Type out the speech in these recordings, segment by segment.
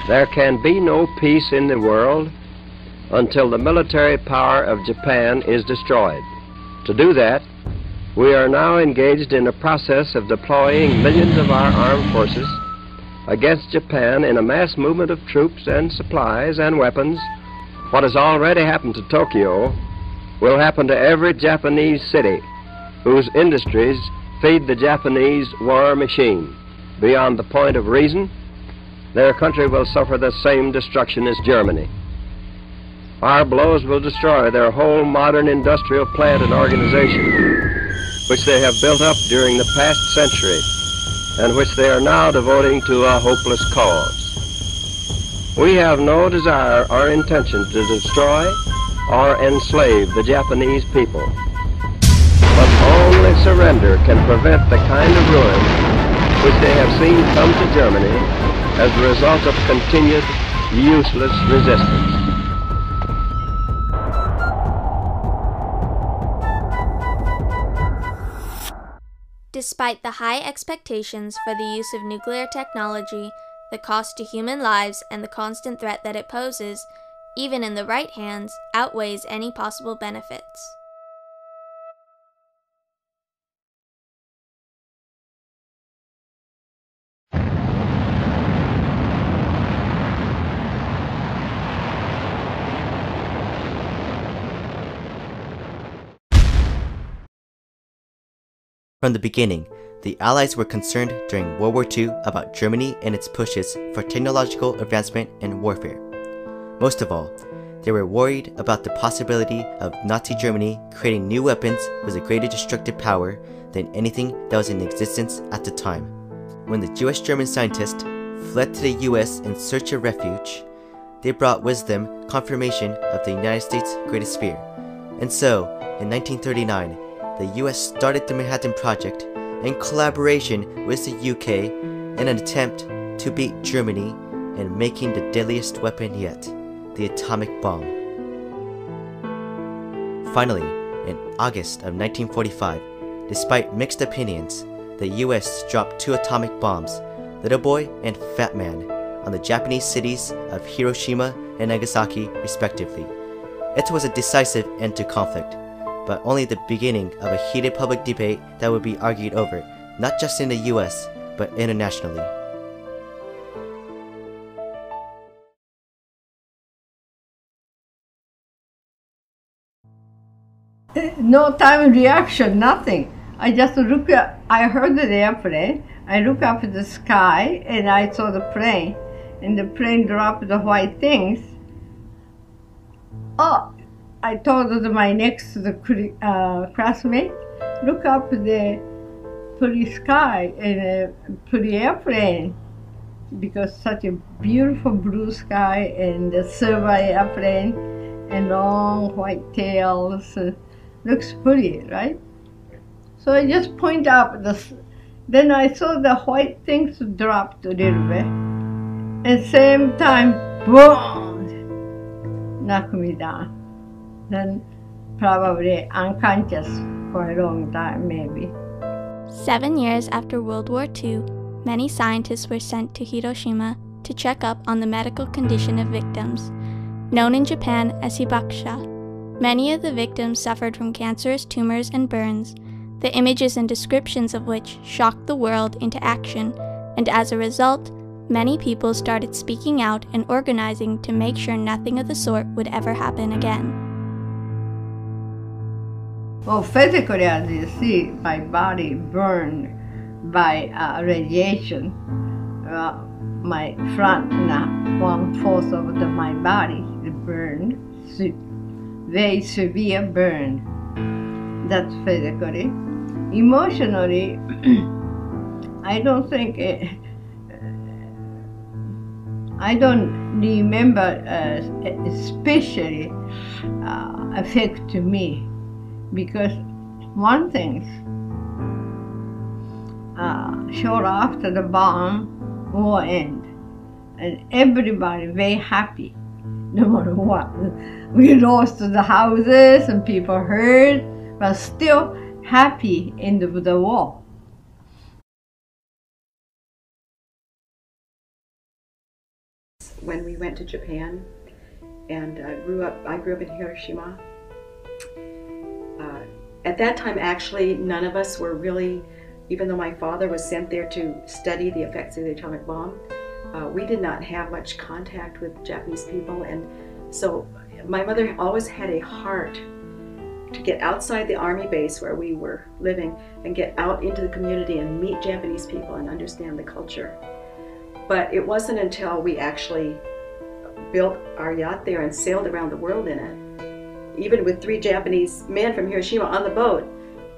There can be no peace in the world until the military power of Japan is destroyed. To do that, we are now engaged in a process of deploying millions of our armed forces against Japan in a mass movement of troops and supplies and weapons. What has already happened to Tokyo will happen to every Japanese city whose industries feed the Japanese war machine. Beyond the point of reason, their country will suffer the same destruction as Germany. Our blows will destroy their whole modern industrial plant and organization, which they have built up during the past century, and which they are now devoting to a hopeless cause. We have no desire or intention to destroy or enslave the Japanese people, but only surrender can prevent the kind of ruin which they have seen come to Germany as a result of continued useless resistance. Despite the high expectations for the use of nuclear technology, the cost to human lives, and the constant threat that it poses, even in the right hands, outweighs any possible benefits. From the beginning, the Allies were concerned during World War II about Germany and its pushes for technological advancement and warfare. Most of all, they were worried about the possibility of Nazi Germany creating new weapons with a greater destructive power than anything that was in existence at the time. When the Jewish-German scientists fled to the US in search of refuge, they brought with them confirmation of the United States' greatest fear. And so, in 1939, the US started the Manhattan Project in collaboration with the UK in an attempt to beat Germany in making the deadliest weapon yet, the atomic bomb. Finally, in August of 1945, despite mixed opinions, the US dropped 2 atomic bombs, Little Boy and Fat Man, on the Japanese cities of Hiroshima and Nagasaki respectively. It was a decisive end to conflict, but only the beginning of a heated public debate that would be argued over, not just in the US, but internationally. No time reaction, nothing. I just look at, I heard the airplane, I look up at the sky and I saw the plane, and the plane dropped the white things. Oh, I told my next classmate, look up the pretty sky and a pretty airplane, because such a beautiful blue sky and the silver airplane and long white tails, looks pretty, right? So I just point up this. Then I saw the white things dropped a little bit. At the same time, boom, knocked me down. Then probably unconscious for a long time, maybe. 7 years after World War II, many scientists were sent to Hiroshima to check up on the medical condition of victims, known in Japan as hibakusha. Many of the victims suffered from cancerous tumors and burns, the images and descriptions of which shocked the world into action, and as a result, many people started speaking out and organizing to make sure nothing of the sort would ever happen again. Well, physically, as you see, my body burned by radiation. My front, 1/4 of my body burned, very severe burn. That's physically. Emotionally, I don't think I don't remember especially affect to me, because one thing, short after the bomb war end, and everybody very happy, no matter what. We lost the houses and people hurt, but still happy end of the war. when we went to Japan, and I grew up in Hiroshima. At that time, actually, none of us were really, even though my father was sent there to study the effects of the atomic bomb, we did not have much contact with Japanese people, and so my mother always had a heart to get outside the army base where we were living and get out into the community and meet Japanese people and understand the culture. But it wasn't until we actually built our yacht there and sailed around the world in it, even with 3 Japanese men from Hiroshima on the boat,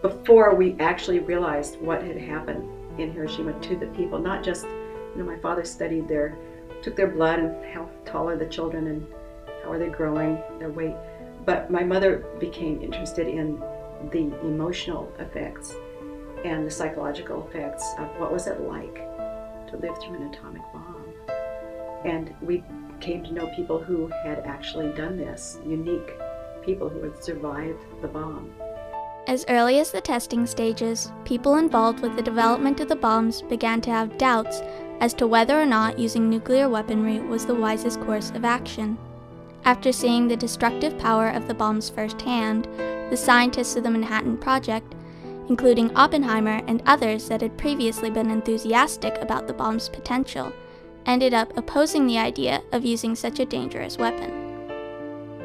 before we actually realized what had happened in Hiroshima to the people. Not just, my father studied took their blood and how tall are the children and how are they growing, their weight. But my mother became interested in the emotional effects and the psychological effects of what was it like to live through an atomic bomb. And we came to know people who had actually done this, unique people who had survived the bomb. As early as the testing stages, people involved with the development of the bombs began to have doubts as to whether or not using nuclear weaponry was the wisest course of action. After seeing the destructive power of the bombs firsthand, the scientists of the Manhattan Project, including Oppenheimer and others that had previously been enthusiastic about the bomb's potential, ended up opposing the idea of using such a dangerous weapon.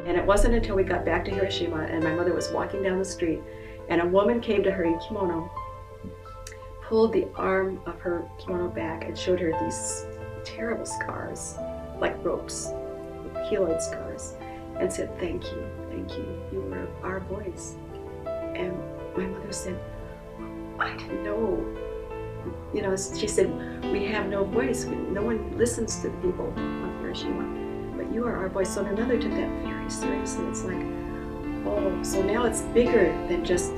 And it wasn't until we got back to Hiroshima and my mother was walking down the street and a woman came to her in kimono, pulled the arm of her kimono back and showed her these terrible scars, like ropes, keloid scars, and said, thank you, you were our voice. And my mother said, I didn't know. She said, we have no voice. No one listens to the people of Hiroshima, but you are our voice. So my mother took that very seriously. It's like, oh, so now it's bigger than just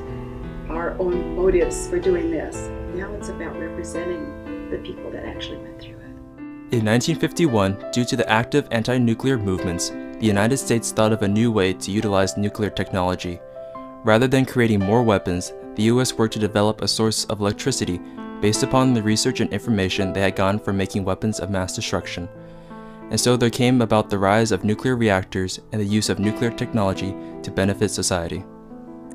our own motives for doing this. Now it's about representing the people that actually went through it. In 1951, due to the active anti-nuclear movements, the United States thought of a new way to utilize nuclear technology. Rather than creating more weapons, the US worked to develop a source of electricity based upon the research and information they had gotten from making weapons of mass destruction. And so there came about the rise of nuclear reactors and the use of nuclear technology to benefit society.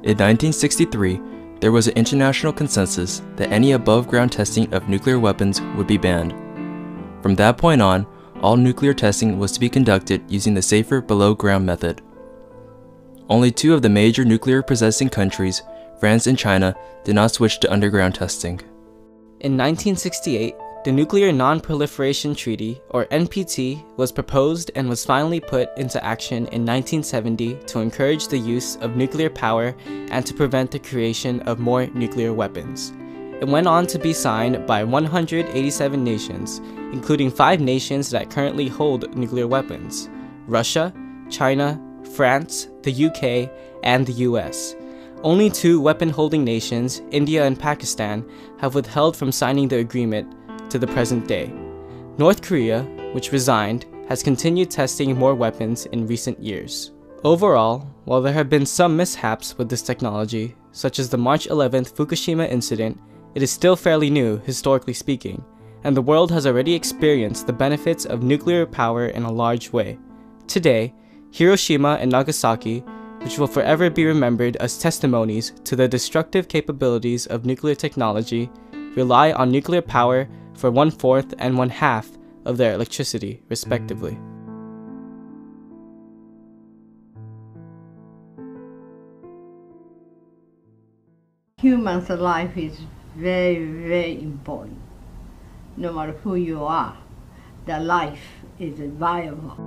In 1963, there was an international consensus that any above-ground testing of nuclear weapons would be banned. From that point on, all nuclear testing was to be conducted using the safer below-ground method. Only 2 of the major nuclear-possessing countries, France and China, did not switch to underground testing. In 1968, the Nuclear Non-Proliferation Treaty, or NPT, was proposed and was finally put into action in 1970 to encourage the use of nuclear power and to prevent the creation of more nuclear weapons. It went on to be signed by 187 nations, including 5 nations that currently hold nuclear weapons: Russia, China, France, the UK, and the US. Only 2 weapon-holding nations, India and Pakistan, have withheld from signing the agreement to the present day. North Korea, which resigned, has continued testing more weapons in recent years. Overall, while there have been some mishaps with this technology, such as the March 11th Fukushima incident, it is still fairly new, historically speaking, and the world has already experienced the benefits of nuclear power in a large way. Today, Hiroshima and Nagasaki, which will forever be remembered as testimonies to the destructive capabilities of nuclear technology, rely on nuclear power for 1/4 and 1/2 of their electricity, respectively. Human's life is very, very important. No matter who you are, the life is viable.